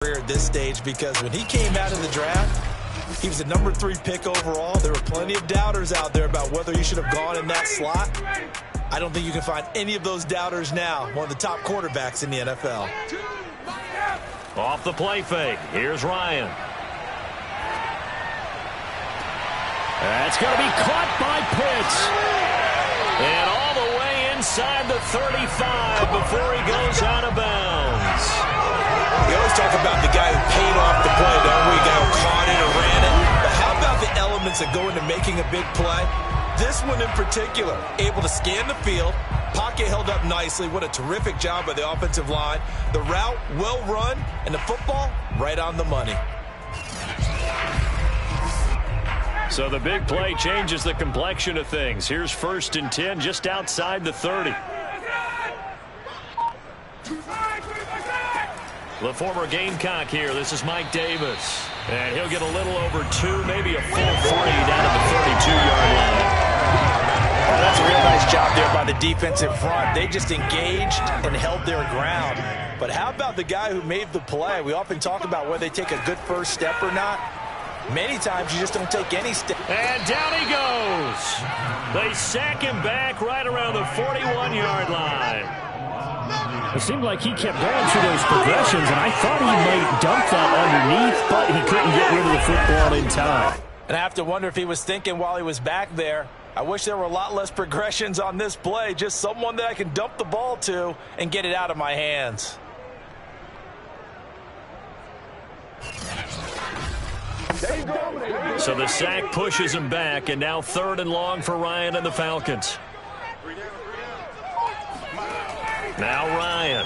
At this stage, because when he came out of the draft, he was the number 3 pick overall. There were plenty of doubters out there about whether he should have gone in that slot. I don't think you can find any of those doubters now. One of the top quarterbacks in the NFL. Off the play fake. Here's Ryan. That's going to be caught by Pitts. And all the way inside the 35 before he goes out of bounds. We always talk about the guy who paid off the play, don't we? The guy who caught it or ran it. But how about the elements that go into making a big play? This one in particular, able to scan the field, pocket held up nicely. What a terrific job by the offensive line. The route, well run, and the football, right on the money. So the big play changes the complexion of things. Here's 1st and 10 just outside the 30. The former Gamecock here. This is Mike Davis. And he'll get a little over 2, maybe a full 3 down at the 32-yard line. Oh, that's a real nice job there by the defensive front. They just engaged and held their ground. But how about the guy who made the play? We often talk about whether they take a good first step or not. Many times you just don't take any step. And down he goes. They sack him back right around the 41-yard line. It seemed like he kept going through those progressions, and I thought he might dump that underneath, but he couldn't get rid of the football in time. And I have to wonder if he was thinking while he was back there, I wish there were a lot less progressions on this play, just someone that I can dump the ball to and get it out of my hands. So the sack pushes him back, and now 3rd and long for Ryan and the Falcons. Now Ryan.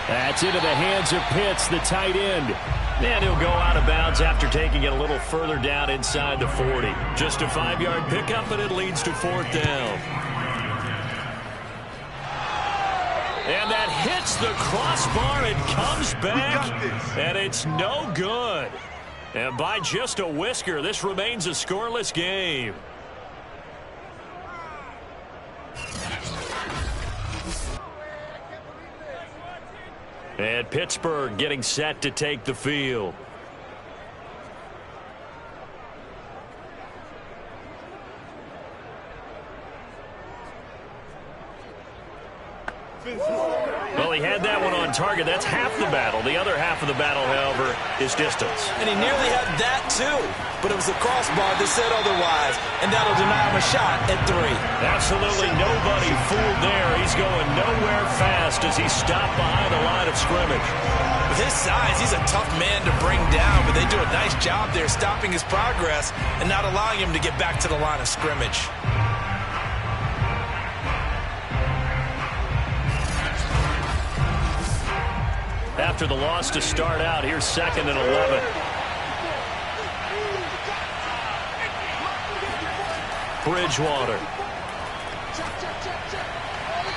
That's into the hands of Pitts, the tight end. And he'll go out of bounds after taking it a little further down inside the 40. Just a 5-yard pickup, and it leads to 4th down. And that hits the crossbar and comes back, and it's no good. And by just a whisker, this remains a scoreless game. And Pittsburgh getting set to take the field. Well, he had that one on target. That's half the battle. The other half of the battle, however, is distance. And he nearly had that, too. But it was the crossbar that said otherwise. And that'll deny him a shot at 3. Absolutely nobody fooled there. He's going nowhere fast as he stopped behind the line of scrimmage. With his size, he's a tough man to bring down. But they do a nice job there stopping his progress and not allowing him to get back to the line of scrimmage. After the loss to start out, here's 2nd and 11. Bridgewater.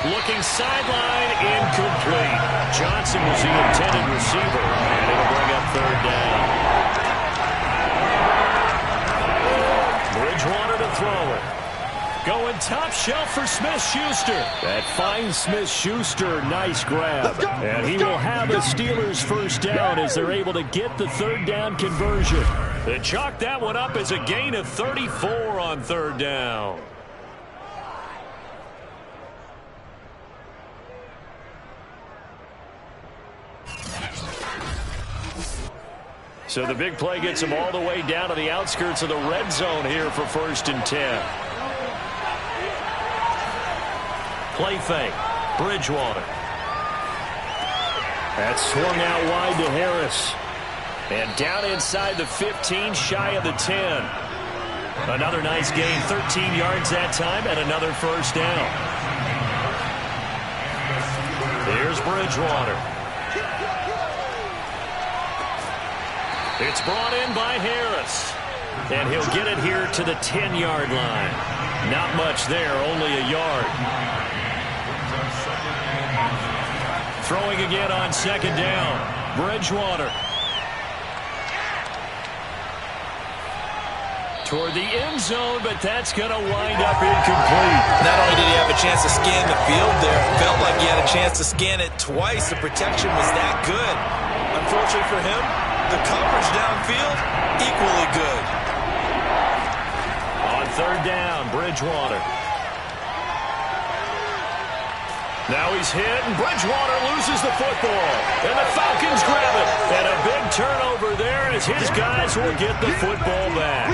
Looking sideline, incomplete. Johnson was the intended receiver, and it'll bring up 3rd down. Bridgewater to throw it. Going top shelf for Smith-Schuster. That finds Smith-Schuster. Nice grab. And he will have a Steelers 1st down as they're able to get the 3rd down conversion. They chalk that one up as a gain of 34 on 3rd down. So the big play gets him all the way down to the outskirts of the red zone here for 1st and 10. Play fake. Bridgewater. That's swung out wide to Harris. And down inside the 15, shy of the 10. Another nice gain, 13 yards that time, and another 1st down. Here's Bridgewater. It's brought in by Harris. And he'll get it here to the 10-yard line. Not much there, only a yard. Throwing again on 2nd down. Bridgewater. toward the end zone, but that's going to wind up incomplete. Not only did he have a chance to scan the field there, it felt like he had a chance to scan it twice. The protection was that good. Unfortunately for him, the coverage downfield, equally good. On third down, Bridgewater. Now he's hit, and Bridgewater loses the football. And the Falcons grab it. And a big turnover there as his guys will get the football back.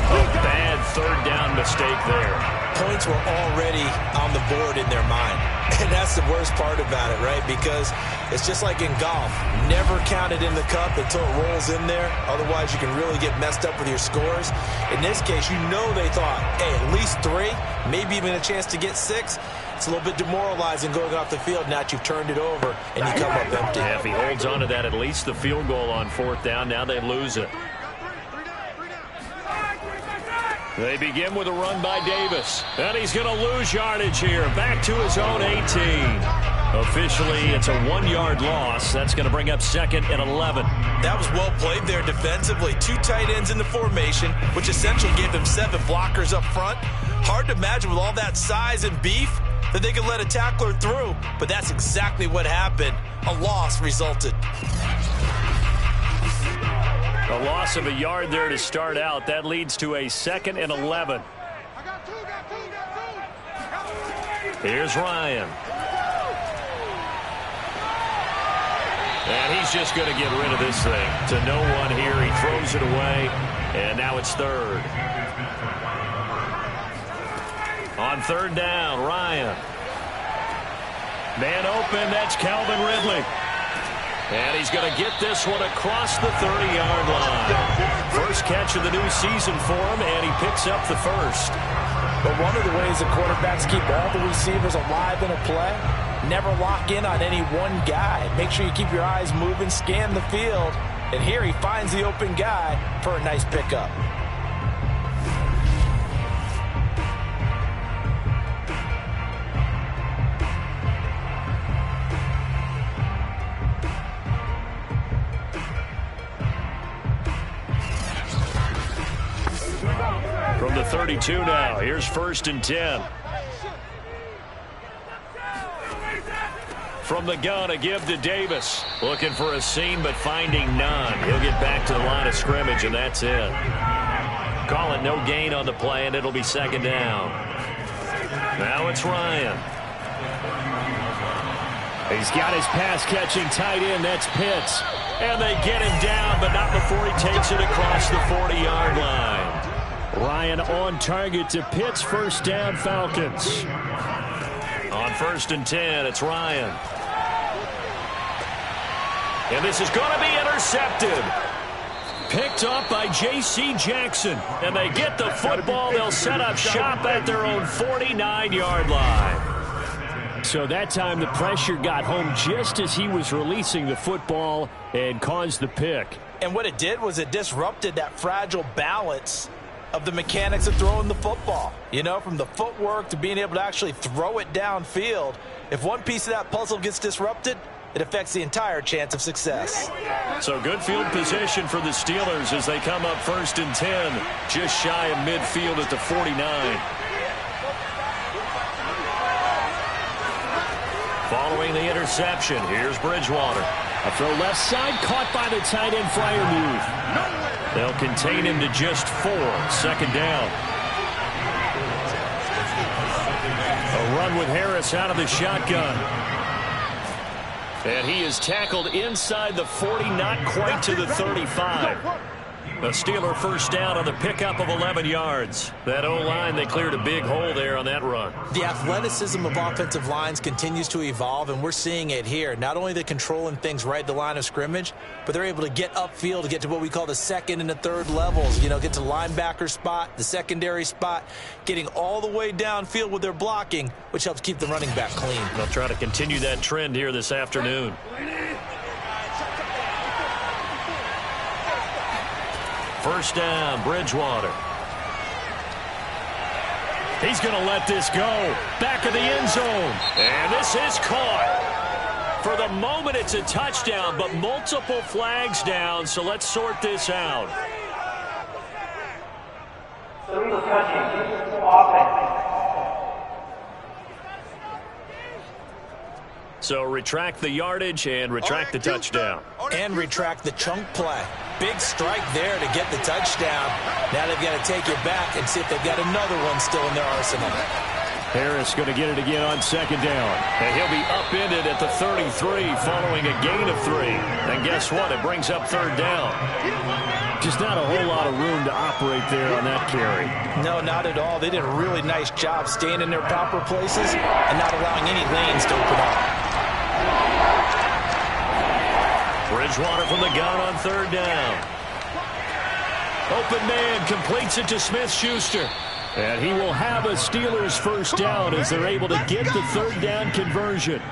A bad third down mistake there. Points were already on the board in their mind. And that's the worst part about it, right? Because it's just like in golf. Never count it in the cup until it rolls in there. Otherwise, you can really get messed up with your scores. In this case, you know they thought, hey, at least 3, maybe even a chance to get 6. It's a little bit demoralizing going off the field now that you've turned it over and you come up empty. Yeah, if he holds on to that, at least the field goal on fourth down. Now they lose it. They begin with a run by Davis. And he's going to lose yardage here. Back to his own 18. Officially, it's a 1-yard loss. That's going to bring up 2nd and 11. That was well played there defensively. 2 tight ends in the formation, which essentially gave them 7 blockers up front. Hard to imagine with all that size and beef that they could let a tackler through. But that's exactly what happened. A loss resulted. A loss of a yard there to start out. That leads to a 2nd and 11. Here's Ryan. And he's just going to get rid of this thing. To no one here. He throws it away. And now it's 3rd. On 3rd down, Ryan. Man open, that's Calvin Ridley. And he's going to get this one across the 30-yard line. First catch of the new season for him, and he picks up the first. But one of the ways the quarterbacks keep all the receivers alive in a play, never lock in on any one guy. Make sure you keep your eyes moving, scan the field. And here he finds the open guy for a nice pickup. From the 32 now, here's 1st and 10. From the gun, a give to Davis. Looking for a seam, but finding none. He'll get back to the line of scrimmage, and that's it. Call it no gain on the play, and it'll be 2nd down. Now it's Ryan. He's got his pass-catching tight end. That's Pitts. And they get him down, but not before he takes it across the 40-yard line. Ryan on target to Pitts. 1st down, Falcons. On 1st and 10, it's Ryan. And this is going to be intercepted. Picked up by J.C. Jackson. And they get the football. They'll set up shop at their own 49-yard line. So that time the pressure got home just as he was releasing the football and caused the pick. And what it did was it disrupted that fragile balance of the mechanics of throwing the football. You know, from the footwork to being able to actually throw it downfield. If one piece of that puzzle gets disrupted, it affects the entire chance of success. So good field position for the Steelers as they come up 1st and 10, just shy of midfield at the 49. Following the interception, here's Bridgewater. A throw left side, caught by the tight end flyer move. They'll contain him to just 4. 2nd down. A run with Harris out of the shotgun. And he is tackled inside the 40, not quite to the 35. A Steeler 1st down on the pickup of 11 yards. That O-line, they cleared a big hole there on that run. The athleticism of offensive lines continues to evolve, and we're seeing it here. Not only are they controlling things right at the line of scrimmage, but they're able to get upfield to get to what we call the 2nd and the 3rd levels. You know, get to linebacker spot, the secondary spot, getting all the way downfield with their blocking, which helps keep the running back clean. They'll try to continue that trend here this afternoon. 1st down, Bridgewater. He's going to let this go. Back of the end zone. And this is caught. For the moment, it's a touchdown, but multiple flags down, so let's sort this out. illegal touching, offense. So retract the yardage and retract the touchdown. And retract the chunk play. Big strike there to get the touchdown. Now they've got to take it back and see if they've got another one still in their arsenal. Harris going to get it again on second down. And he'll be upended at the 33 following a gain of 3. And guess what? It brings up third down. Just not a whole lot of room to operate there on that carry. No, not at all. They did a really nice job staying in their proper places and not allowing any lanes to open up. Bridgewater from the gun on third down. Open man completes it to Smith-Schuster. And he will have a Steelers first down as they're able to get the third down conversion.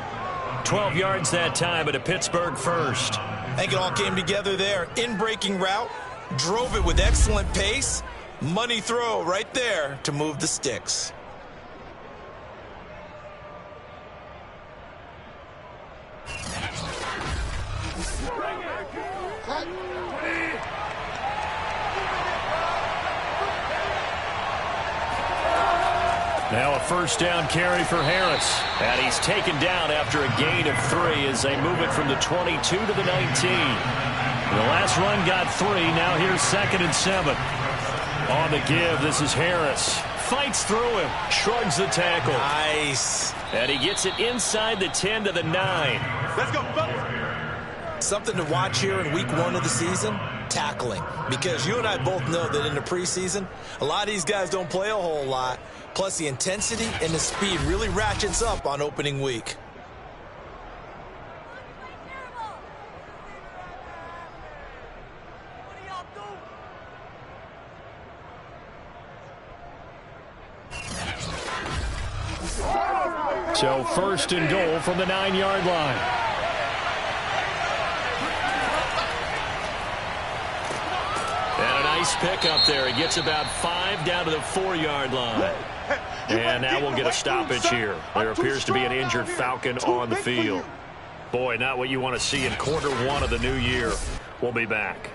12 yards that time at a Pittsburgh first. I think it all came together there. In-breaking route, drove it with excellent pace. Money throw right there to move the sticks. Now a first down carry for Harris. And he's taken down after a gain of 3 as they move it from the 22 to the 19. The last run got 3. Now here's 2nd and 7. On the give, this is Harris. Fights through him. Shrugs the tackle. Nice. And he gets it inside the 10 to the 9. Let's go, something to watch here in week 1 of the season, tackling. Because you and I both know that in the preseason, a lot of these guys don't play a whole lot. Plus, the intensity and the speed really ratchets up on opening week. So first and goal from the 9-yard line. And a nice pick up there. He gets about 5 down to the 4-yard line. And now we'll get a stoppage here. There appears to be an injured Falcon on the field. Boy, not what you want to see in quarter 1 of the new year. We'll be back.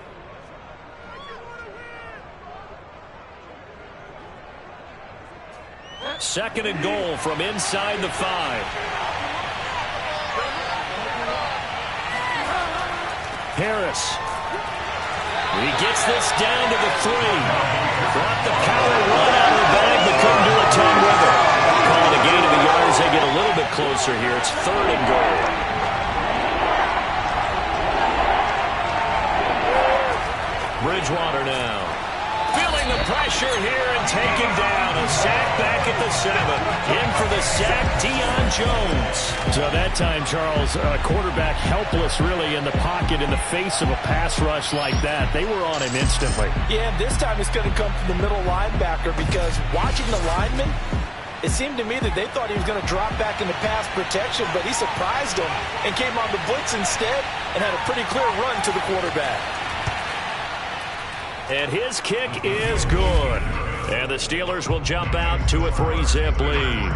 Second and goal from inside the 5. Harris. He gets this down to the 3. Brought the power run out of the bag, but couldn't do a ton with it. Calling a gain of a yard as they get a little bit closer here. It's 3rd and goal. Bridgewater now. Feeling the pressure here and taken down. A sack back at the 7. In for the sack, Deion Jones. So that time, Charles, quarterback helpless really in the pocket in the face of a pass rush like that. They were on him instantly. Yeah, this time it's going to come from the middle linebacker because watching the lineman, it seemed to me that they thought he was going to drop back into pass protection, but he surprised them and came on the blitz instead and had a pretty clear run to the quarterback. And his kick is good. And the Steelers will jump out to a 3-zip lead.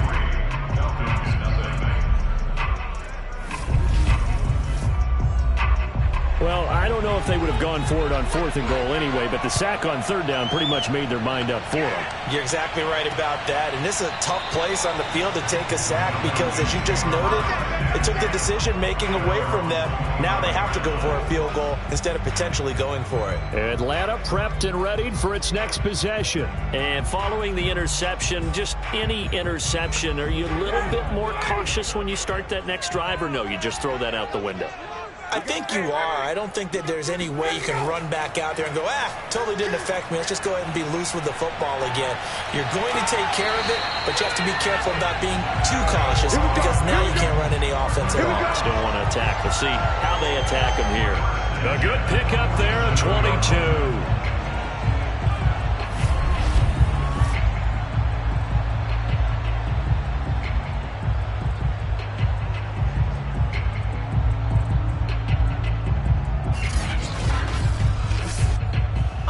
Well, I don't know if they would have gone for it on 4th and goal anyway, but the sack on 3rd down pretty much made their mind up for them. You're exactly right about that. And this is a tough place on the field to take a sack because, as you just noted, it took the decision-making away from them. Now they have to go for a field goal instead of potentially going for it. Atlanta prepped and readied for its next possession. And following the interception, just any interception, are you a little bit more cautious when you start that next drive, or no, you just throw that out the window? I think you are. I don't think that there's any way you can run back out there and go, totally didn't affect me. Let's just go ahead and be loose with the football again. You're going to take care of it, but you have to be careful about being too cautious because now you can't run any offense at all. Still want to attack. We'll see how they attack him here. A good pickup there, a 22.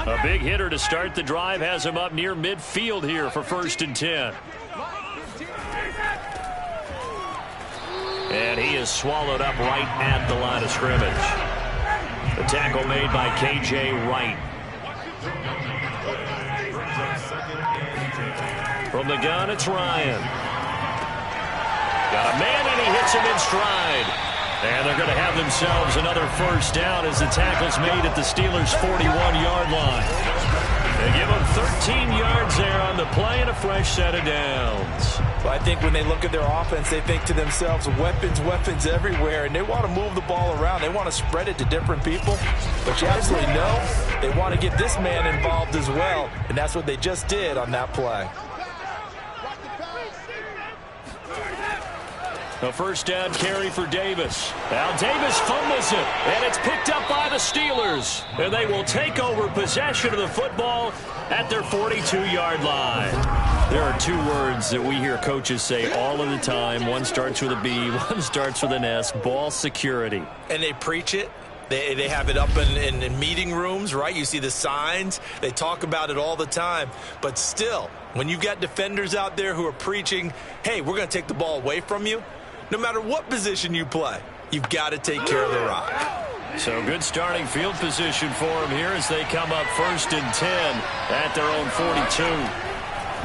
A big hitter to start the drive has him up near midfield here for 1st and 10. And he is swallowed up right at the line of scrimmage. The tackle made by K.J. Wright. From the gun, it's Ryan. Got a man, and he hits him in stride. And they're going to have themselves another first down as the tackle's made at the Steelers' 41-yard line. They give them 13 yards there on the play and a fresh set of downs. Well, I think when they look at their offense, they think to themselves, weapons, weapons everywhere, and they want to move the ball around. They want to spread it to different people. But you absolutely know they want to get this man involved as well, and that's what they just did on that play. A first down carry for Davis. Now Davis fumbles it, and it's picked up by the Steelers. And they will take over possession of the football at their 42-yard line. There are two words that we hear coaches say all of the time. One starts with a B, one starts with an S, ball security. And they preach it. They have it up in meeting rooms, right? You see the signs. They talk about it all the time. But still, when you've got defenders out there who are preaching, hey, we're going to take the ball away from you, no matter what position you play, you've got to take care of the rock. So good starting field position for them here as they come up 1st and 10 at their own 42.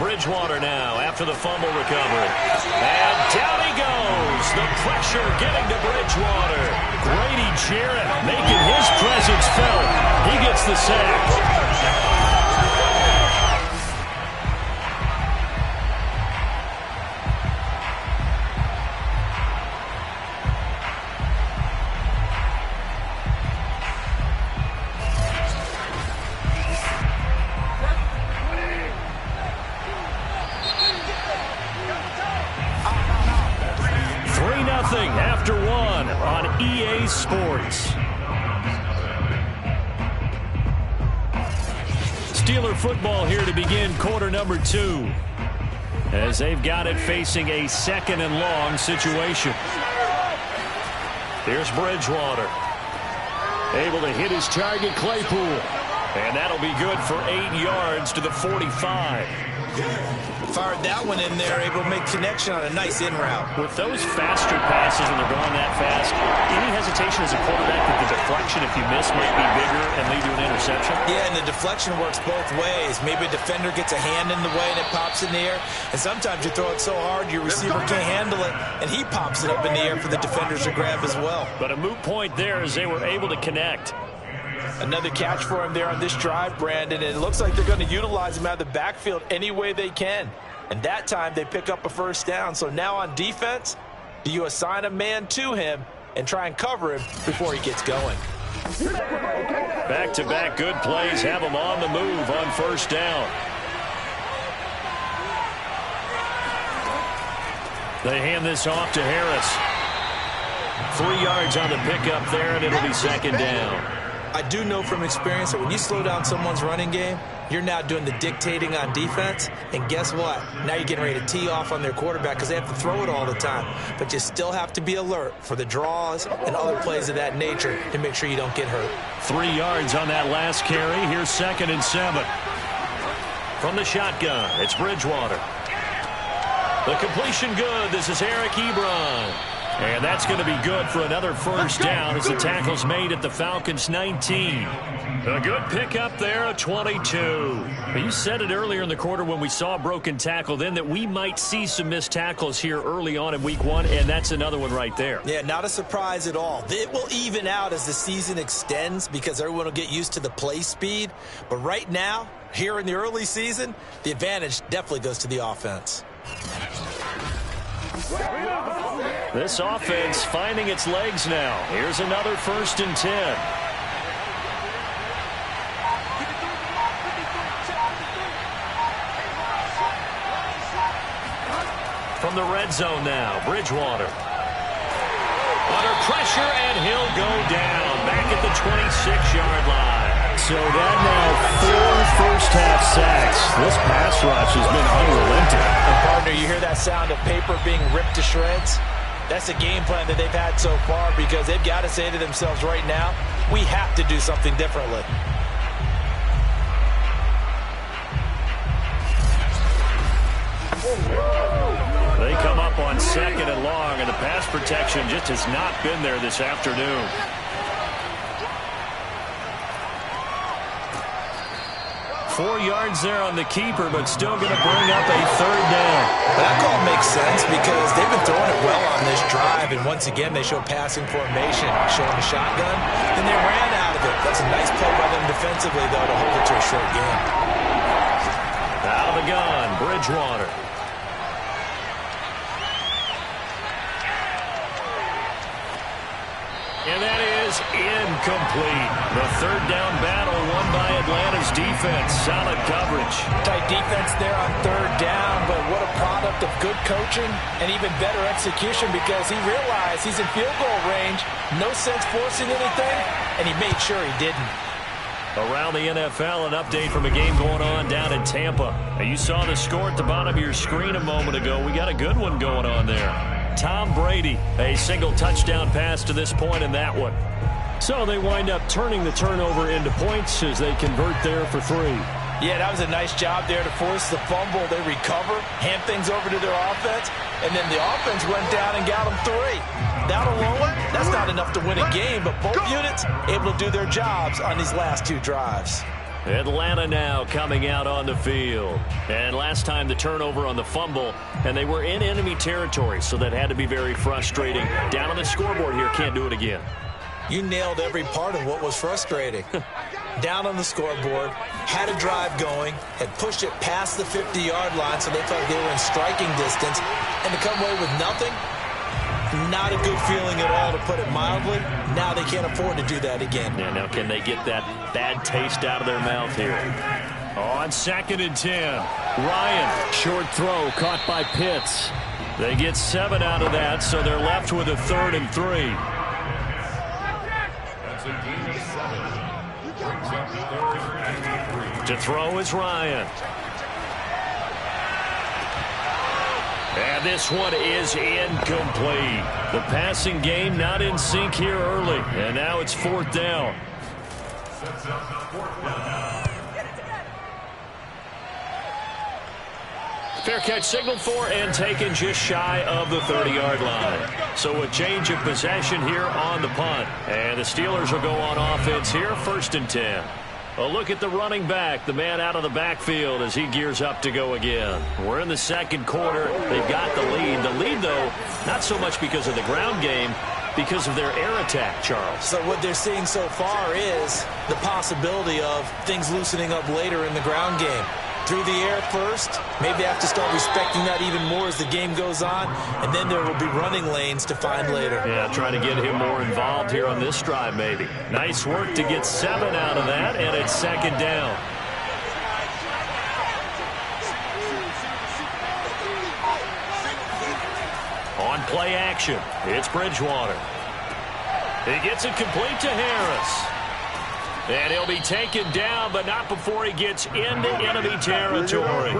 Bridgewater now after the fumble recovery. And down he goes. The pressure getting to Bridgewater. Grady Jarrett making his presence felt. He gets the sack. 3-0 after one on EA Sports. Steeler football here to begin quarter number 2. As they've got it facing a 2nd and long situation. Here's Bridgewater. Able to hit his target, Claypool. And that'll be good for 8 yards to the 45. Fired that one in there, able to make connection on a nice in route. With those faster passes when they're going that fast, any hesitation as a quarterback that the deflection, if you miss, might be bigger and lead to an interception? Yeah, and the deflection works both ways. Maybe a defender gets a hand in the way and it pops in the air. And sometimes you throw it so hard your receiver can't handle it, and he pops it up in the air for the defenders to grab as well. But a moot point there as they were able to connect. Another catch for him there on this drive, Brandon. And it looks like they're going to utilize him out of the backfield any way they can. And that time they pick up a first down. So now on defense, do you assign a man to him and try and cover him before he gets going? Back-to-back good plays have him on the move on first down. They hand this off to Harris. 3 yards on the pickup there, and it'll be 2nd down. I do know from experience that when you slow down someone's running game, you're now doing the dictating on defense. And guess what? Now you're getting ready to tee off on their quarterback because they have to throw it all the time. But you still have to be alert for the draws and other plays of that nature to make sure you don't get hurt. 3 yards on that last carry. Here's 2nd and 7. From the shotgun, it's Bridgewater. The completion good. This is Eric Ebron. And that's going to be good for another first down as the tackle's made at the Falcons' 19. A good pickup there at 22. You said it earlier in the quarter when we saw a broken tackle then that we might see some missed tackles here early on in week 1, and that's another one right there. Yeah, not a surprise at all. It will even out as the season extends because everyone will get used to the play speed. But right now, here in the early season, the advantage definitely goes to the offense. This offense finding its legs now. Here's another 1st and 10. From the red zone now, Bridgewater. Under pressure, and he'll go down back at the 26-yard line. So that now 4 first-half sacks. This pass rush has been unrelenting. And partner, you hear that sound of paper being ripped to shreds? That's a game plan that they've had so far because they've got to say to themselves right now, we have to do something differently. They come up on 2nd and long, and the pass protection just has not been there this afternoon. 4 yards there on the keeper, but still going to bring up a third down. That call makes sense because they've been throwing it well on this drive, and once again they show passing formation, showing the shotgun, and they ran out of it. That's a nice play by them defensively, though, to hold it to a short game. Out of the gun, Bridgewater. And that is incomplete. The third down battle won by Atlanta's defense. Solid coverage. Tight defense there on third down, but what a product of good coaching and even better execution because he realized he's in field goal range. No sense forcing anything, and he made sure he didn't. Around the NFL, an update from a game going on down in Tampa. Now, you saw the score at the bottom of your screen a moment ago. We got a good one going on there. Tom Brady, a single touchdown pass to this point in that one. So they wind up turning the turnover into points as they convert there for 3. Yeah, that was a nice job there to force the fumble. They recover, hand things over to their offense, and then the offense went down and got them 3. That alone, that's not enough to win a game, but both units able to do their jobs on these last 2 drives. Atlanta now coming out on the field. And last time the turnover on the fumble, and they were in enemy territory, so that had to be very frustrating. Down on the scoreboard here, can't do it again. You nailed every part of what was frustrating. Down on the scoreboard, had a drive going, had pushed it past the 50-yard line so they felt they were in striking distance, and to come away with nothing, not a good feeling at all, to put it mildly. Now they can't afford to do that again. Yeah, now can they get that bad taste out of their mouth here? On 2nd and 10, Ryan, short throw caught by Pitts. They get 7 out of that, so they're left with a 3rd and 3. To throw is Ryan. And this one is incomplete. The passing game not in sync here early. And now it's 4th down. Fair catch signaled for and taken just shy of the 30-yard line. So a change of possession here on the punt. And the Steelers will go on offense here, 1st and 10. A look at the running back, the man out of the backfield as he gears up to go again. We're in the 2nd quarter. They've got the lead. The lead, though, not so much because of the ground game, because of their air attack, Charles. So what they're seeing so far is the possibility of things loosening up later in the ground game. Through the air first, maybe have to start respecting that even more as the game goes on, and then there will be running lanes to find later. Yeah, try to get him more involved here on this drive maybe. Nice work to get 7 out of that, and it's 2nd down. On play action, it's Bridgewater. He gets it complete to Harris. And he'll be taken down, but not before he gets into enemy territory.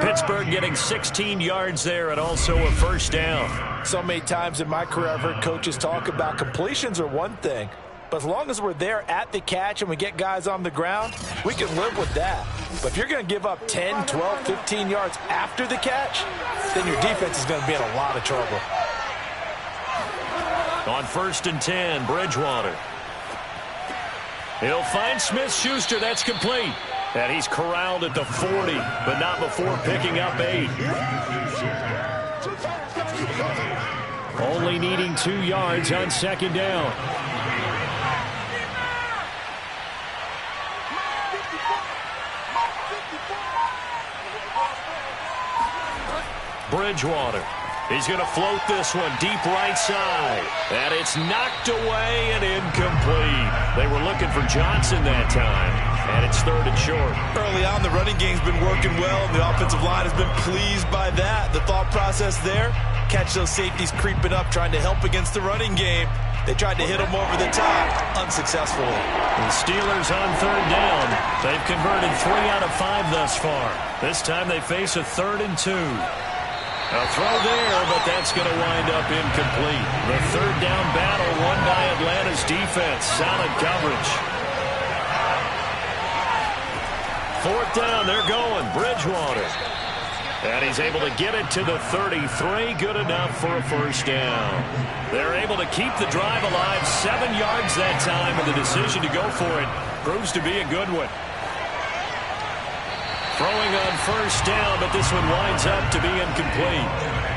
Pittsburgh getting 16 yards there and also a 1st down. So many times in my career I've heard coaches talk about completions are one thing, but as long as we're there at the catch and we get guys on the ground, we can live with that. But if you're going to give up 10, 12, 15 yards after the catch, then your defense is going to be in a lot of trouble. On 1st and 10, Bridgewater. He'll find Smith-Schuster. That's complete. And he's corralled at the 40, but not before picking up 8. Only needing 2 yards on 2nd down. Bridgewater. He's going to float this one deep right side. And it's knocked away and incomplete. They were looking for Johnson that time. And it's 3rd and short. Early on, the running game's been working well, and the offensive line has been pleased by that. The thought process there, catch those safeties creeping up, trying to help against the running game. They tried to hit them over the top, unsuccessfully. The Steelers on 3rd down. They've converted 3 out of 5 thus far. This time they face a 3rd and 2. A throw there, but that's going to wind up incomplete. The 3rd down battle won by Atlanta's defense. Solid coverage. 4th down, they're going. Bridgewater. And he's able to get it to the 33. Good enough for a 1st down. They're able to keep the drive alive. 7 yards that time, and the decision to go for it proves to be a good one. Throwing on first down, but this one winds up to be incomplete.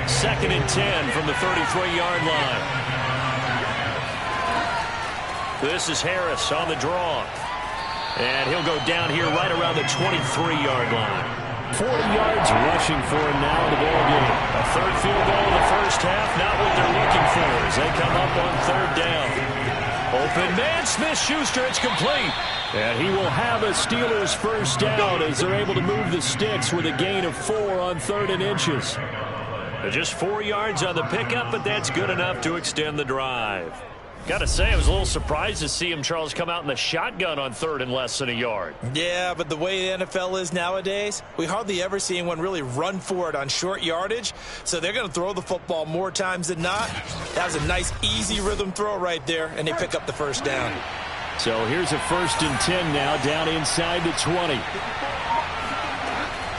2nd and 10 from the 33-yard line. This is Harris on the draw. And he'll go down here right around the 23-yard line. 40 yards rushing for him now in the ball game. A third field goal in the first half, not what they're looking for as they come up on 3rd down. Open man, Smith-Schuster, it's complete. And he will have a Steelers first down as they're able to move the sticks with a gain of 4 on 3rd and inches. Just 4 yards on the pickup, but that's good enough to extend the drive. Got to say, I was a little surprised to see him, Charles, come out in the shotgun on 3rd and less than a yard. Yeah, but the way the NFL is nowadays, we hardly ever see anyone really run for it on short yardage. So they're going to throw the football more times than not. That was a nice, easy rhythm throw right there, and they pick up the first down. So here's a 1st and 10 now, down inside the 20.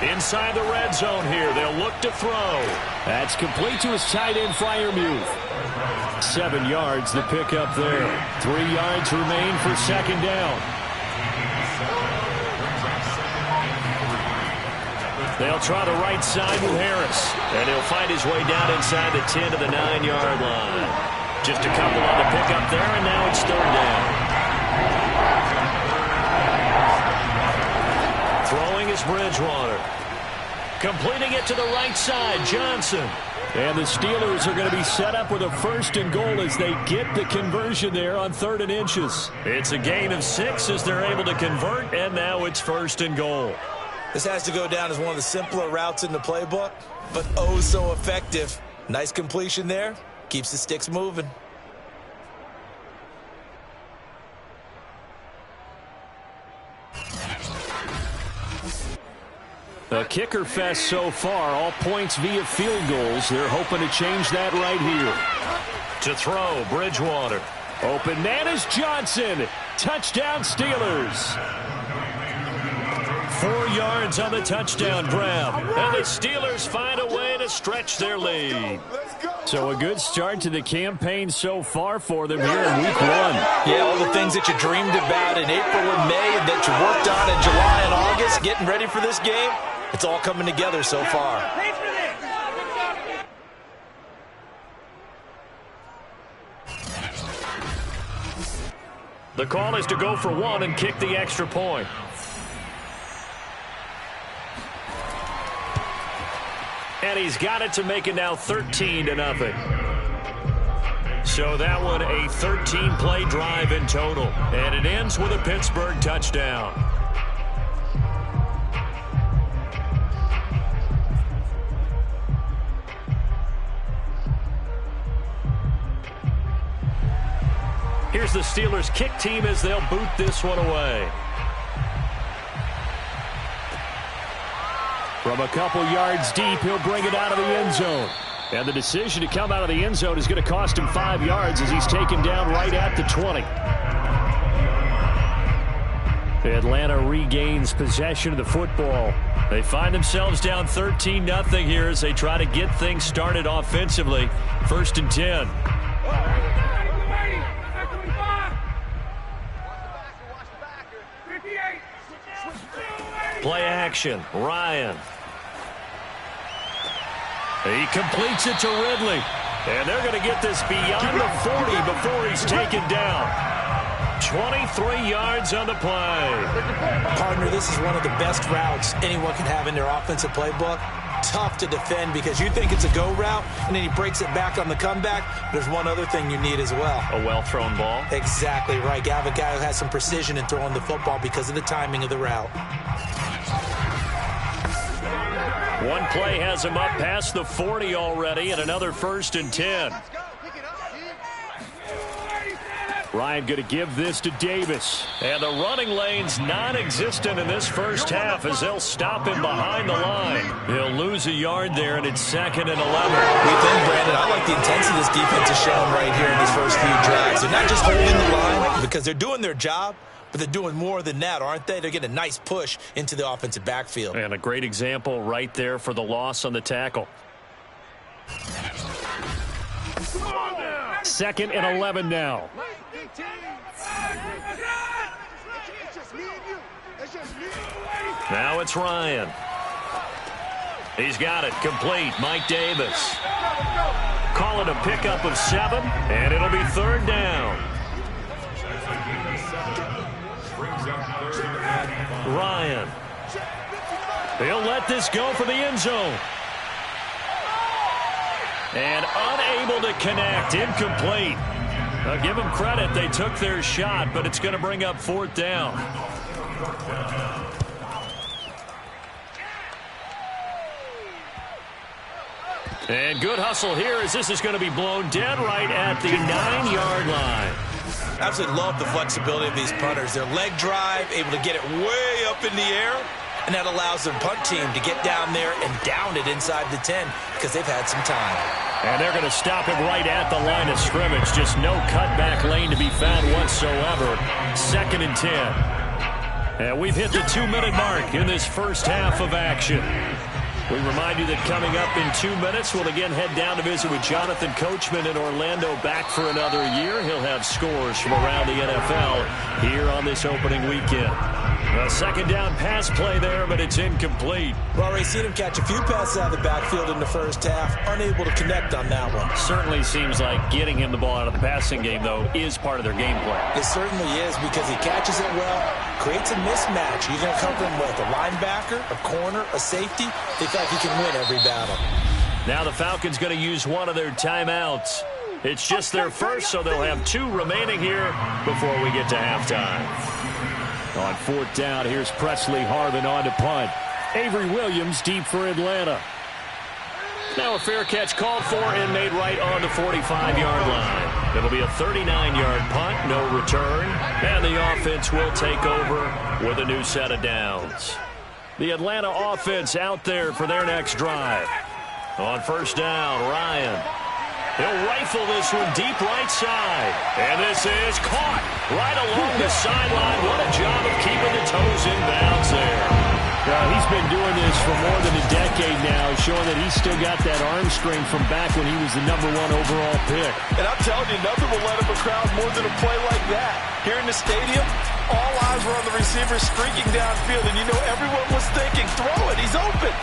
Inside the red zone here, they'll look to throw. That's complete to his tight end, Freiermuth. 7 yards the pickup there. 3 yards remain for 2nd down. They'll try the right side with Harris. And he'll find his way down inside the 10 to the 9-yard line. Just a couple on the pickup there, and now it's 3rd down. Throwing is Bridgewater. Completing it to the right side, Johnson. And the Steelers are going to be set up with a 1st and goal as they get the conversion there on 3rd and inches. It's a gain of 6 as they're able to convert, and now it's 1st and goal. This has to go down as one of the simpler routes in the playbook, but oh so effective. Nice completion there. Keeps the sticks moving. A kicker fest so far, all points via field goals. They're hoping to change that right here. To throw, Bridgewater. Open man is Johnson. Touchdown Steelers. 4 yards on the touchdown grab. And the Steelers find a way to stretch their lead. So a good start to the campaign so far for them here in week 1. Yeah, all the things that you dreamed about in April and May and that you worked on in July and August, getting ready for this game, it's all coming together so far. The call is to go for 1 and kick the extra point. And he's got it to make it now 13-0. So that one a 13-play drive in total. And it ends with a Pittsburgh touchdown. Here's the Steelers kick team as they'll boot this one away. From a couple yards deep, he'll bring it out of the end zone. And the decision to come out of the end zone is going to cost him 5 yards as he's taken down right at the 20. Atlanta regains possession of the football. They find themselves down 13-0 here as they try to get things started offensively. 1st and 10. Play action, Ryan. He completes it to Ridley. And they're going to get this beyond the 40 before he's taken down. 23 yards on the play. Partner, this is one of the best routes anyone can have in their offensive playbook. Tough to defend because you think it's a go route, and then he breaks it back on the comeback. There's one other thing you need as well. A well-thrown ball? Exactly right. You have a guy who has some precision in throwing the football because of the timing of the route. One play has him up past the 40 already, and another 1st and 10. Ryan going to give this to Davis. And the running lane's non-existent in this first half as they'll stop him behind the line. He'll lose a yard there, and it's 2nd and 11. We think, Brandon, I like the intensity this defense is showing right here in these first few drives. They're not just holding the line because they're doing their job, but they're doing more than that, aren't they? They're getting a nice push into the offensive backfield. And a great example right there for the loss on the tackle. 2nd and 11 now. Now it's Ryan. He's got it. Complete. Mike Davis. Call it a pickup of 7, and it'll be third down. Ryan. He'll let this go for the end zone. And unable to connect. Incomplete. I'll give them credit. They took their shot, but it's going to bring up fourth down. And good hustle here as this is going to be blown dead right at the 9-yard line. Absolutely love the flexibility of these punters. Their leg drive, able to get it way up in the air, and that allows their punt team to get down there and down it inside the 10 because they've had some time. And they're going to stop it right at the line of scrimmage. Just no cutback lane to be found whatsoever. 2nd and 10. And we've hit the 2-minute mark in this first half of action. We remind you that coming up in 2 minutes, we'll again head down to visit with Jonathan Coachman in Orlando, back for another year. He'll have scores from around the NFL here on this opening weekend. A second down pass play there, but it's incomplete. We've already seen him catch a few passes out of the backfield in the first half. Unable to connect on that one. Certainly seems like getting him the ball out of the passing game, though, is part of their game plan. It certainly is because he catches it well, creates a mismatch. He's going to cover him with a linebacker, a corner, a safety. They feel like he can win every battle. Now the Falcons going to use one of their timeouts. It's just their first, so they'll have 2 remaining here before we get to halftime. On fourth down, here's Presley Harvin on to punt. Avery Williams deep for Atlanta. Now a fair catch called for and made right on the 45-yard line. It'll be a 39-yard punt, no return, and the offense will take over with a new set of downs. The Atlanta offense out there for their next drive. On first down, Ryan. He'll rifle this one deep right side. And this is caught right along the sideline. What a job of keeping the toes in bounds there. He's been doing this for more than a decade now, showing that he's still got that arm strength from back when he was the #1 overall pick. And I'm telling you, nothing will let up a crowd more than a play like that. Here in the stadium, all eyes were on the receiver streaking downfield, and you know everyone was thinking, throw it, he's open.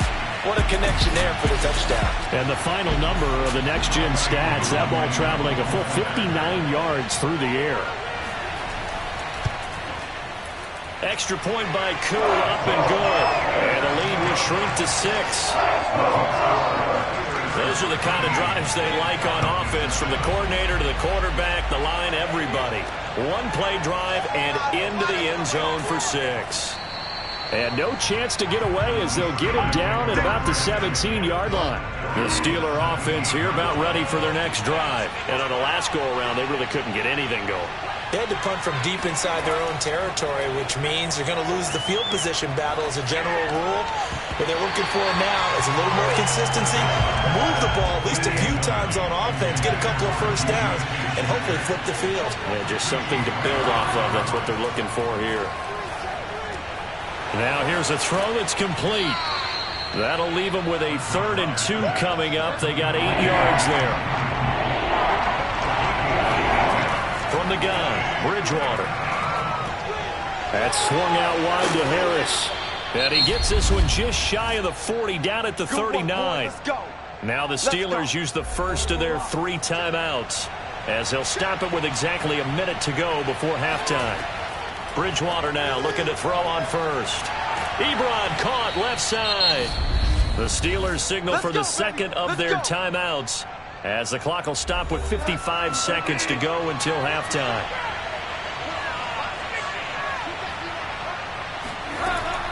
What a connection there for the touchdown. And the final number of the next-gen stats, that ball traveling a full 59 yards through the air. Extra point by Koo, up and good. And the lead will shrink to 6. Those are the kind of drives they like on offense, from the coordinator to the quarterback, the line, everybody. One-play drive and into the end zone for 6. And no chance to get away as they'll get him down at about the 17-yard line. The Steeler offense here about ready for their next drive. And on the last go-around, they really couldn't get anything going. They had to punt from deep inside their own territory, which means they're going to lose the field position battle as a general rule. What they're looking for now is a little more consistency, move the ball at least a few times on offense, get a couple of first downs, and hopefully flip the field. Yeah, just something to build off of. That's what they're looking for here. Now here's a throw that's complete. That'll leave them with a 3rd and 2 coming up. They got 8 yards there. From the gun, Bridgewater. That's swung out wide to Harris. And he gets this one just shy of the 40, down at the 39. Now the Steelers use the first of their 3 timeouts, as they'll stop it with exactly a minute to go before halftime. Bridgewater now looking to throw on first. Ebron caught left side. The Steelers signal for the second of their timeouts, as the clock will stop with 55 seconds to go until halftime.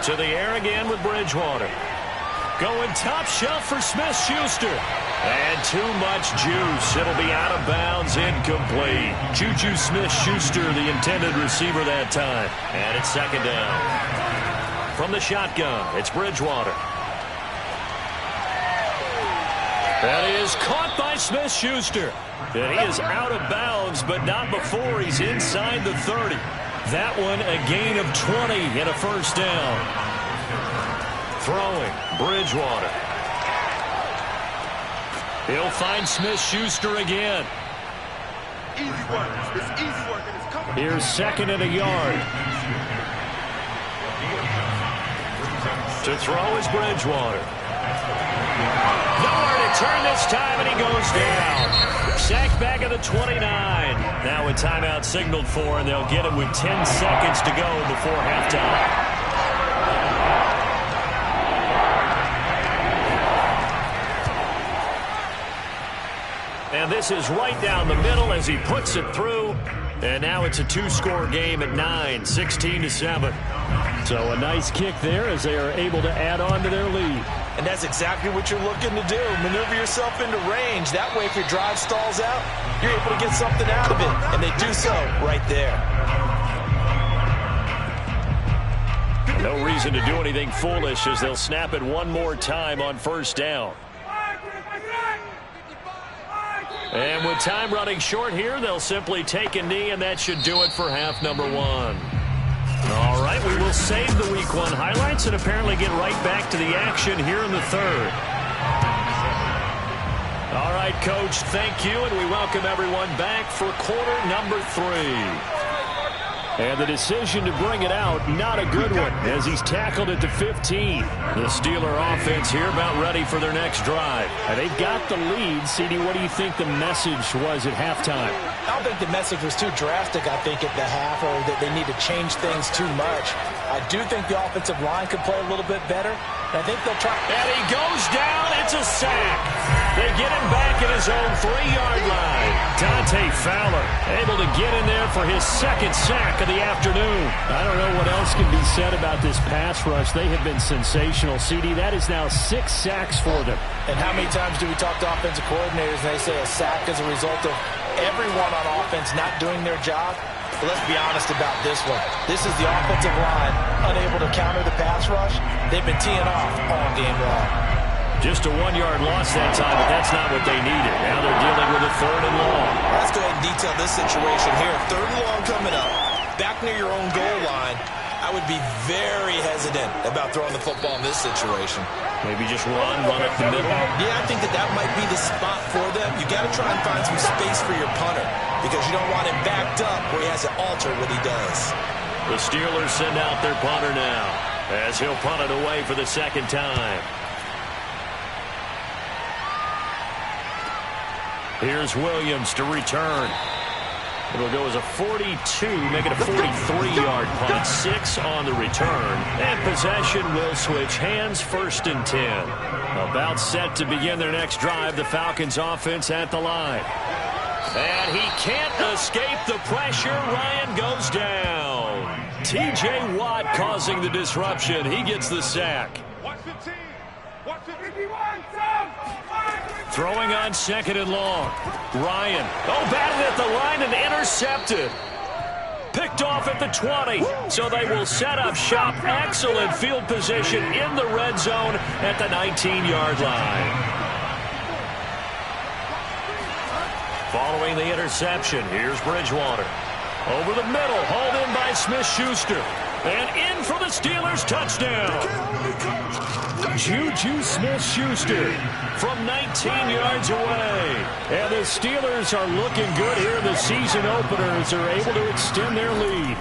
To the air again with Bridgewater. Going top shelf for Smith-Schuster. And too much juice. It'll be out of bounds, incomplete. Juju Smith-Schuster, the intended receiver that time. And it's second down. From the shotgun, it's Bridgewater. That is caught by Smith-Schuster. And he is out of bounds, but not before he's inside the 30. That one a gain of 20 and a first down. Throwing, Bridgewater. He'll find Smith-Schuster again. Easy work. It's easy work, and it's coming. Here's 2nd and a yard. To throw is Bridgewater. Nowhere to turn this time, and he goes down. Sacked back at the 29. Now a timeout signaled for, and they'll get it with 10 seconds to go before halftime. And this is right down the middle as he puts it through. And now it's a two-score game at 9, 16-7. So a nice kick there as they are able to add on to their lead. And that's exactly what you're looking to do. Maneuver yourself into range. That way, if your drive stalls out, you're able to get something out of it. And they do so right there. No reason to do anything foolish as they'll snap it one more time on first down. And with time running short here, they'll simply take a knee, and that should do it for half number one. All right, we will save the Week 1 highlights and apparently get right back to the action here in the third. All right, Coach, thank you, and we welcome everyone back for quarter number 3. And the decision to bring it out, not a good one, as he's tackled at the 15. The Steeler offense here about ready for their next drive. And they've got the lead. CD, what do you think the message was at halftime? I don't think the message was too drastic, I think, at the half, or that they need to change things too much. I do think the offensive line could play a little bit better. And I think they'll try. And he goes down. It's a sack. They get him back at his own 3-yard line. Dante Fowler able to get in there for his second sack of the afternoon. I don't know what else can be said about this pass rush. They have been sensational. CD, that is now 6 sacks for them. And how many times do we talk to offensive coordinators and they say a sack is a result of everyone on offense not doing their job? But let's be honest about this one. This is the offensive line unable to counter the pass rush. They've been teeing off all game long. Just a 1-yard loss that time, but that's not what they needed. Now they're dealing with a 3rd and long. Let's go ahead and detail this situation here. 3rd and long coming up. Back near your own goal line. I would be very hesitant about throwing the football in this situation. Maybe just run up the middle. Yeah, I think that might be the spot for them. You got to try and find some space for your punter because you don't want him backed up where he has to alter what he does. The Steelers send out their punter now as he'll punt it away for the second time. Here's Williams to return. It'll go as a 42, make it a 43-yard punt. 6 on the return. And possession will switch hands, 1st and 10. About set to begin their next drive. The Falcons offense at the line. And he can't escape the pressure. Ryan goes down. T.J. Watt causing the disruption. He gets the sack. Watch the team. Watch the team. Throwing on 2nd and long. Ryan. Batted at the line and intercepted. Picked off at the 20. So they will set up shop. Excellent field position in the red zone at the 19-yard line. Following the interception, here's Bridgewater. Over the middle, hauled in by Smith-Schuster. And in for the Steelers touchdown. Juju Smith-Schuster from 19 yards away. And the Steelers are looking good here in the season opener as they're able to extend their lead.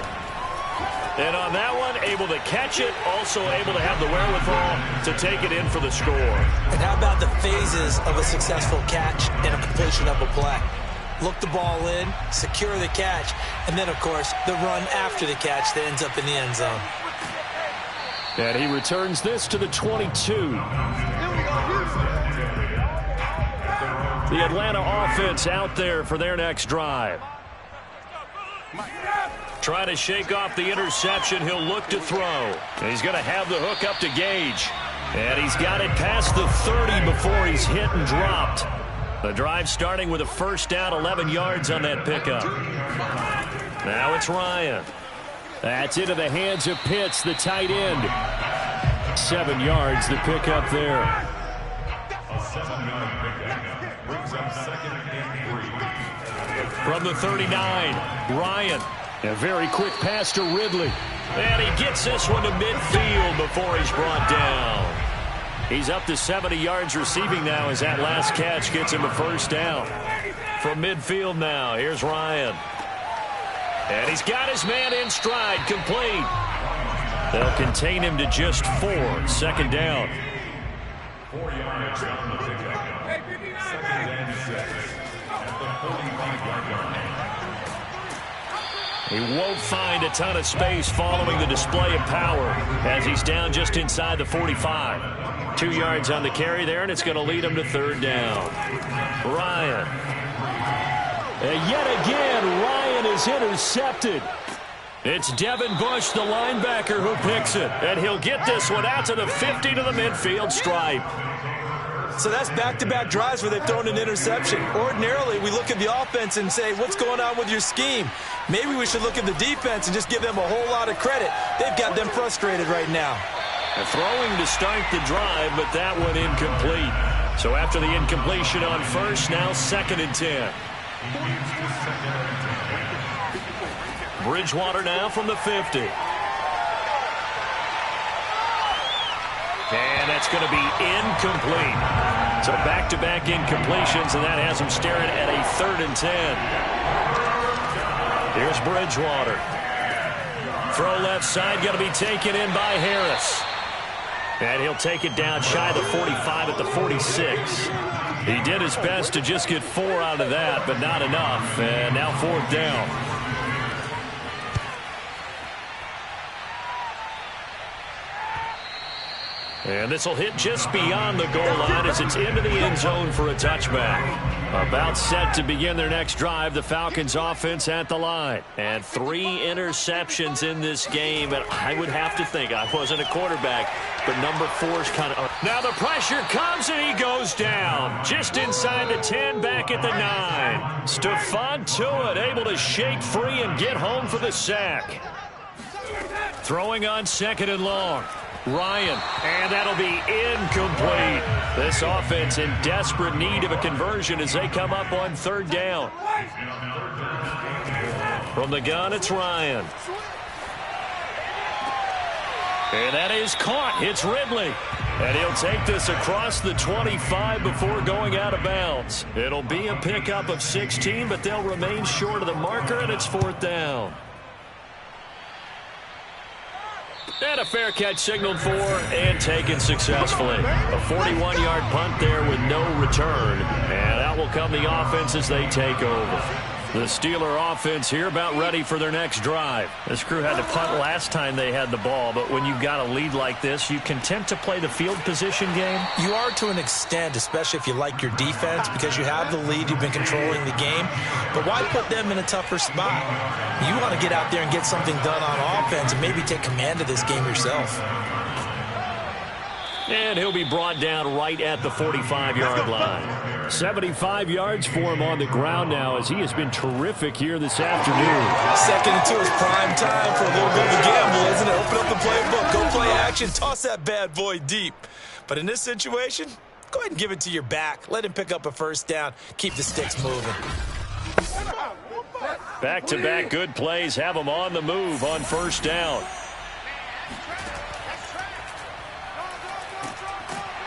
And on that one, able to catch it, also able to have the wherewithal to take it in for the score. And how about the phases of a successful catch and a completion of a play? Look the ball in, secure the catch, and then, of course, the run after the catch that ends up in the end zone. And he returns this to the 22. The Atlanta offense out there for their next drive. Trying to shake off the interception. He'll look to throw. And he's going to have the hook up to Gage. And he's got it past the 30 before he's hit and dropped. The drive starting with a 1st down, 11 yards on that pickup. Now it's Ryan. That's into the hands of Pitts, the tight end. 7 yards, the pickup there. From the 39, Ryan. A very quick pass to Ridley. And he gets this one to midfield before he's brought down. He's up to 70 yards receiving now as that last catch gets him a 1st down. From midfield now, here's Ryan. And he's got his man in stride, complete. They'll contain him to just 4. 2nd down. 4 yards on the pickup. 2nd and 6 at the 45-yard line. He won't find a ton of space following the display of power as he's down just inside the 45. 2 yards on the carry there, and it's going to lead him to 3rd down. Ryan. And yet again, Ryan is intercepted. It's Devin Bush, the linebacker, who picks it. And he'll get this one out to the 50 to the midfield stripe. So that's back-to-back drives where they've thrown an interception. Ordinarily, we look at the offense and say, what's going on with your scheme? Maybe we should look at the defense and just give them a whole lot of credit. They've got them frustrated right now. A throwing to start the drive, but that one incomplete. So after the incompletion on first, now 2nd and 10. Bridgewater now from the 50. And that's going to be incomplete. So back-to-back incompletions, and that has him staring at a 3rd and 10. Here's Bridgewater. Throw left side, going to be taken in by Harris. And he'll take it down shy of the 45 at the 46. He did his best to just get 4 out of that, but not enough. And now 4th down. And this will hit just beyond the goal line as it's into the end zone for a touchback. About set to begin their next drive, the Falcons offense at the line. And 3 interceptions in this game, and I would have to think, I wasn't a quarterback, but number 4's kind of... Now the pressure comes and he goes down. Just inside the 10, back at the 9. Stephon Tuitt able to shake free and get home for the sack. Throwing on 2nd and long. Ryan, and that'll be incomplete. This offense in desperate need of a conversion as they come up on 3rd down. From the gun, it's Ryan. And that is caught. It's Ridley. And he'll take this across the 25 before going out of bounds. It'll be a pickup of 16, but they'll remain short of the marker, and it's 4th down. And a fair catch signaled for and taken successfully. A 41-yard punt there with no return. And out will come the offense as they take over. The Steeler offense here about ready for their next drive. This crew had to punt last time they had the ball, but when you've got a lead like this, you content to play the field position game? You are to an extent, especially if you like your defense, because you have the lead, you've been controlling the game. But why put them in a tougher spot? You want to get out there and get something done on offense and maybe take command of this game yourself. And he'll be brought down right at the 45-yard line. 75 yards for him on the ground now as he has been terrific here this afternoon. 2nd and 2 is prime time for a little bit of a gamble, isn't it? Open up the playbook, go play action, toss that bad boy deep. But in this situation, go ahead and give it to your back. Let him pick up a 1st down. Keep the sticks moving. Back-to-back good plays have him on the move on 1st down.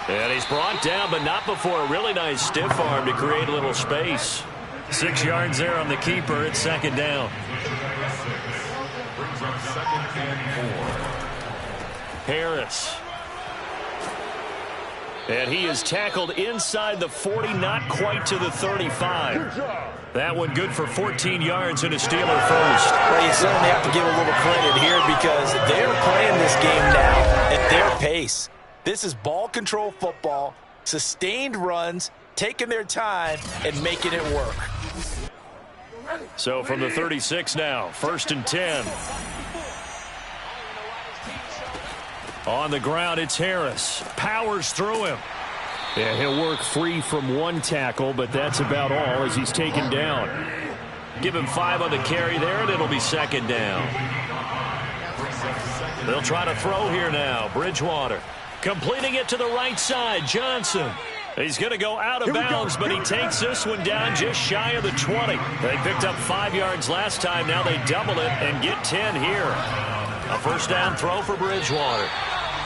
And he's brought down, but not before a really nice stiff arm to create a little space. 6 yards there on the keeper. It's 2nd down. Harris. And he is tackled inside the 40, not quite to the 35. That one good for 14 yards and a Steeler first. Well, you certainly have to give a little credit here because they're playing this game now at their pace. This is ball control football, sustained runs, taking their time, and making it work. So from the 36 now, 1st and 10. On the ground, it's Harris. Powers through him. Yeah, he'll work free from 1 tackle, but that's about all as he's taken down. Give him 5 on the carry there, and it'll be 2nd down. They'll try to throw here now. Bridgewater. Completing it to the right side, Johnson. He's going to go out of bounds, but he takes this one down just shy of the 20. They picked up 5 yards last time. Now they double it and get 10 here. A 1st down throw for Bridgewater.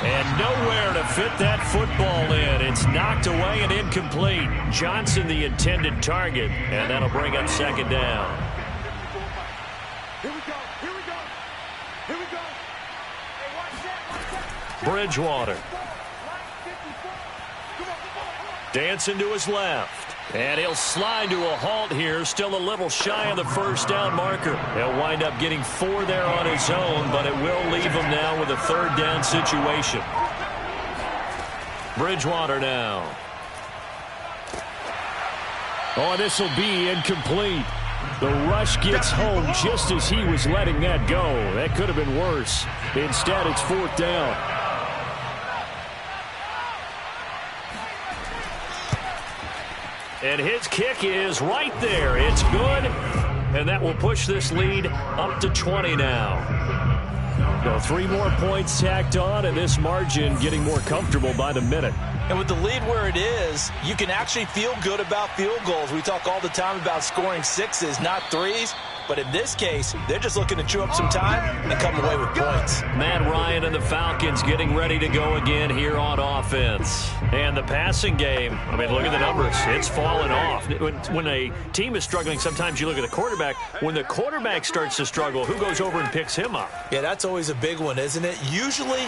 And nowhere to fit that football in. It's knocked away and incomplete. Johnson the intended target, and that'll bring up 2nd down. Here we go. Here we go. Here we go. Hey, watch that. Bridgewater. Dancing to his left. And he'll slide to a halt here. Still a little shy of the first down marker. He'll wind up getting 4 there on his own, but it will leave him now with a third down situation. Bridgewater now. Oh, this will be incomplete. The rush gets home just as he was letting that go. That could have been worse. Instead, it's 4th down. And his kick is right there. It's good. And that will push this lead up to 20 now. So 3 more points tacked on, and this margin getting more comfortable by the minute. And with the lead where it is, you can actually feel good about field goals. We talk all the time about scoring 6s, not 3s. But in this case, they're just looking to chew up some time and come away with points. Matt Ryan and the Falcons getting ready to go again here on offense. And the passing game, I mean, look at the numbers. It's fallen off. When a team is struggling, sometimes you look at the quarterback. When the quarterback starts to struggle, who goes over and picks him up? Yeah, that's always a big one, isn't it? Usually,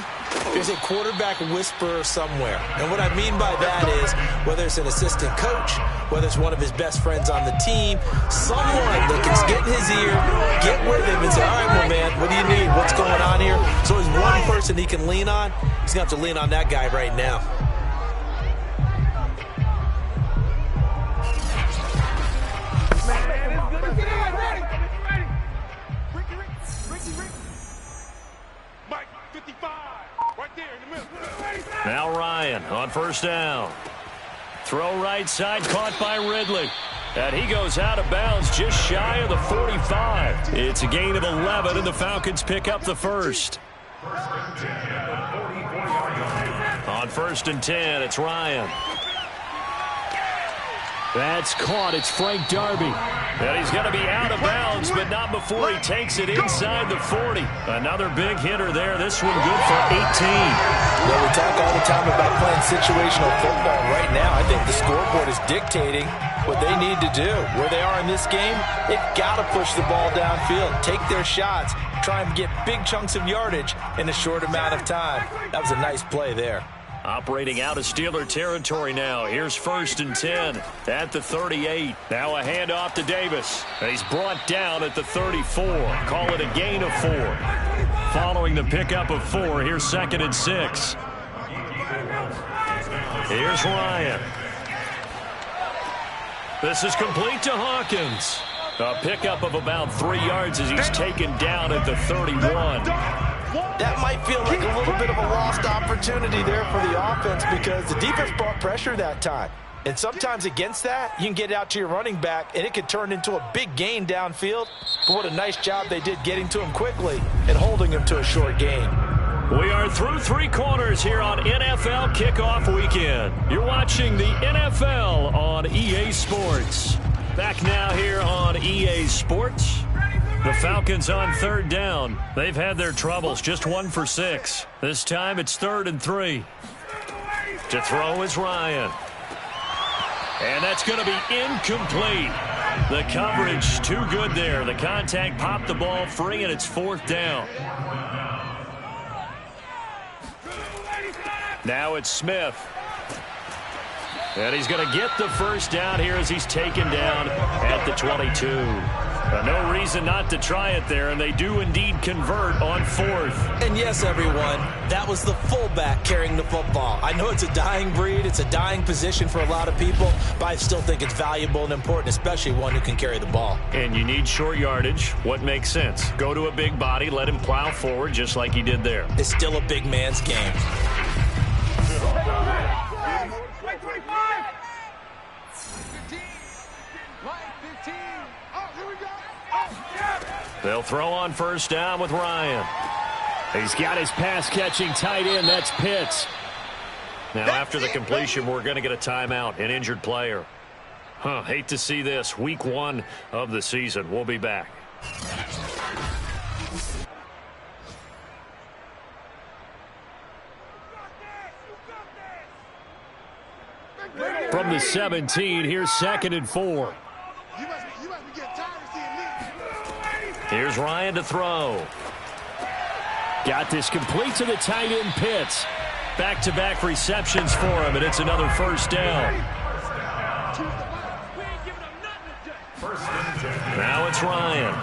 there's a quarterback whisperer somewhere. And what I mean by that is, whether it's an assistant coach, whether it's one of his best friends on the team, someone that can get in his ear, get with him and say, all right, my man, what do you need? What's going on here? So there's one person he can lean on. He's going to have to lean on that guy right now. Now Ryan on first down. Throw right side, caught by Ridley. And he goes out of bounds just shy of the 45. It's a gain of 11, and the Falcons pick up the first. On 1st and 10, it's Ryan. That's caught. It's Frank Darby. And he's going to be out of bounds, but not before he takes it inside the 40. Another big hitter there. This one good for 18. Well, we talk all the time about playing situational football. Right now, I think the scoreboard is dictating what they need to do. Where they are in this game, they've got to push the ball downfield, take their shots, try and get big chunks of yardage in a short amount of time. That was a nice play there. Operating out of Steeler territory now. Here's 1st and 10 at the 38. Now a handoff to Davis. And he's brought down at the 34. Call it a gain of 4. Following the pickup of 4, here's 2nd and 6. Here's Ryan. This is complete to Hawkins. A pickup of about 3 yards as he's taken down at the 31. That might feel like a little bit of a lost opportunity there for the offense because the defense brought pressure that time. And sometimes against that, you can get out to your running back, and it could turn into a big gain downfield. But what a nice job they did getting to him quickly and holding him to a short gain. We are through 3 quarters here on NFL Kickoff Weekend. You're watching the NFL on EA Sports. Back now here on EA Sports. The Falcons on 3rd down. They've had their troubles, just 1 for 6. This time it's 3rd and 3. To throw is Ryan. And that's going to be incomplete. The coverage too good there. The contact popped the ball free, and it's 4th down. Now it's Smith. And he's going to get the first down here as he's taken down at the 22. No reason not to try it there, and they do indeed convert on 4th. And yes, everyone, that was the fullback carrying the football. I know it's a dying breed, it's a dying position for a lot of people, but I still think it's valuable and important, especially one who can carry the ball. And you need short yardage. What makes sense? Go to a big body, let him plow forward just like he did there. It's still a big man's game. They'll throw on first down with Ryan. He's got his pass-catching tight end. That's Pitts. Now, after the completion, we're going to get a timeout, an injured player. Hate to see this. Week 1 of the season. We'll be back. From the 17, here's 2nd and 4. Here's Ryan to throw. Got this complete to the tight end, Pitts. Back-to-back receptions for him, and it's another first down. Now it's Ryan.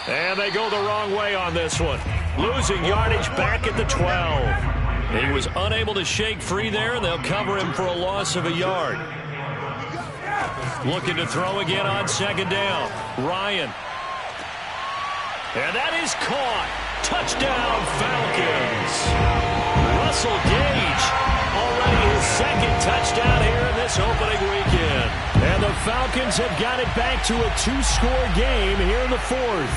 And they go the wrong way on this one. Losing yardage back at the 12. He was unable to shake free there, and they'll cover him for a loss of a yard. Looking to throw again on second down. Ryan. And that is caught. Touchdown, Falcons. Russell Gage, already his second touchdown here in this opening weekend. And the Falcons have got it back to a 2-score game here in the fourth.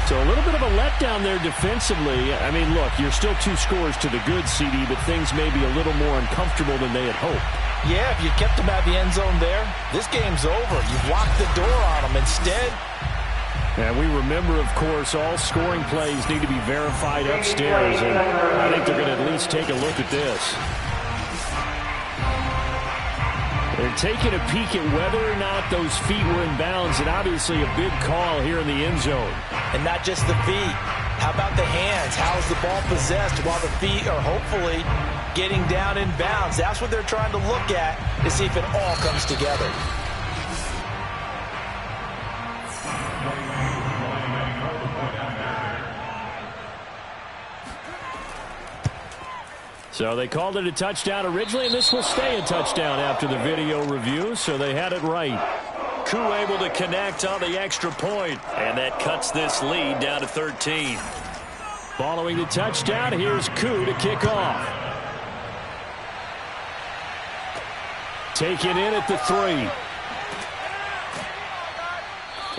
So a little bit of a letdown there defensively. I mean, look, you're still 2 scores to the good, CD, but things may be a little more uncomfortable than they had hoped. Yeah, if you kept them at the end zone there, this game's over. You've locked the door on them. Instead, and we remember, of course, all scoring plays need to be verified upstairs, and I think they're going to at least take a look at this. They're taking a peek at whether or not those feet were in bounds, and obviously a big call here in the end zone. And not just the feet. How about the hands? How is the ball possessed while the feet are hopefully getting down in bounds? That's what they're trying to look at to see if it all comes together. So they called it a touchdown originally, and this will stay a touchdown after the video review, so they had it right. Koo able to connect on the extra point, and that cuts this lead down to 13. Following the touchdown, here's Koo to kick off. Taken in at the 3.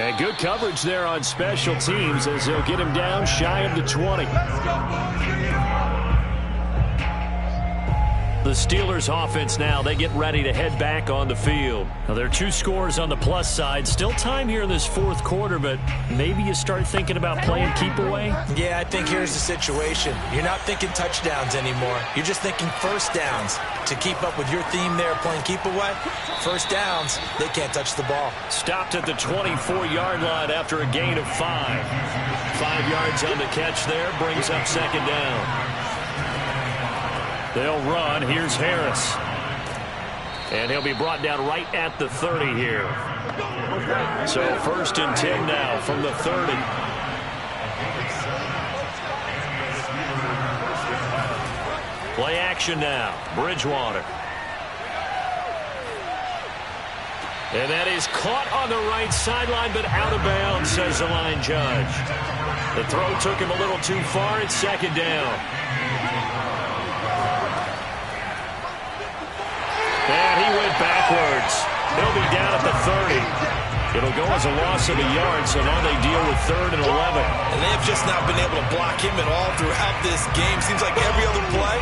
And good coverage there on special teams as they'll get him down shy of the 20. The Steelers offense now, they get ready to head back on the field. Now, there are 2 scores on the plus side. Still time here in this fourth quarter, but maybe you start thinking about playing keep away? Yeah, I think here's the situation. You're not thinking touchdowns anymore. You're just thinking first downs. To keep up with your theme there, playing keep away, first downs, they can't touch the ball. Stopped at the 24-yard line after a gain of 5. 5 yards on the catch there, brings up second down. They'll run. Here's Harris. And he'll be brought down right at the 30 here. So 1st and 10 now from the 30. Play action now. Bridgewater. And that is caught on the right sideline, but out of bounds, says the line judge. The throw took him a little too far. It's second down. And he went backwards. He'll be down at the 30. It'll go as a loss of a yard, so now they deal with 3rd and 11. And they've just not been able to block him at all throughout this game. Seems like every other play,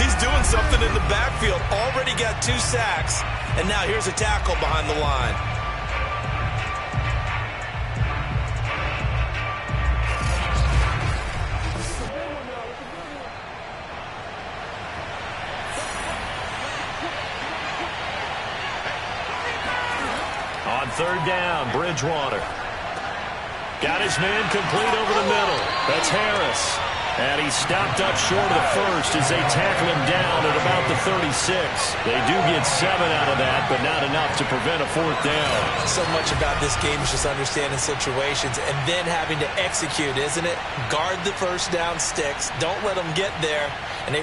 he's doing something in the backfield. Already got 2 sacks, and now here's a tackle behind the line. On 3rd down, Bridgewater. Got his man complete over the middle. That's Harris. And he stopped up short of the 1st as they tackle him down at about the 36. They do get 7 out of that, but not enough to prevent a 4th down. So much about this game is just understanding situations and then having to execute, isn't it? Guard the first down sticks. Don't let them get there. And they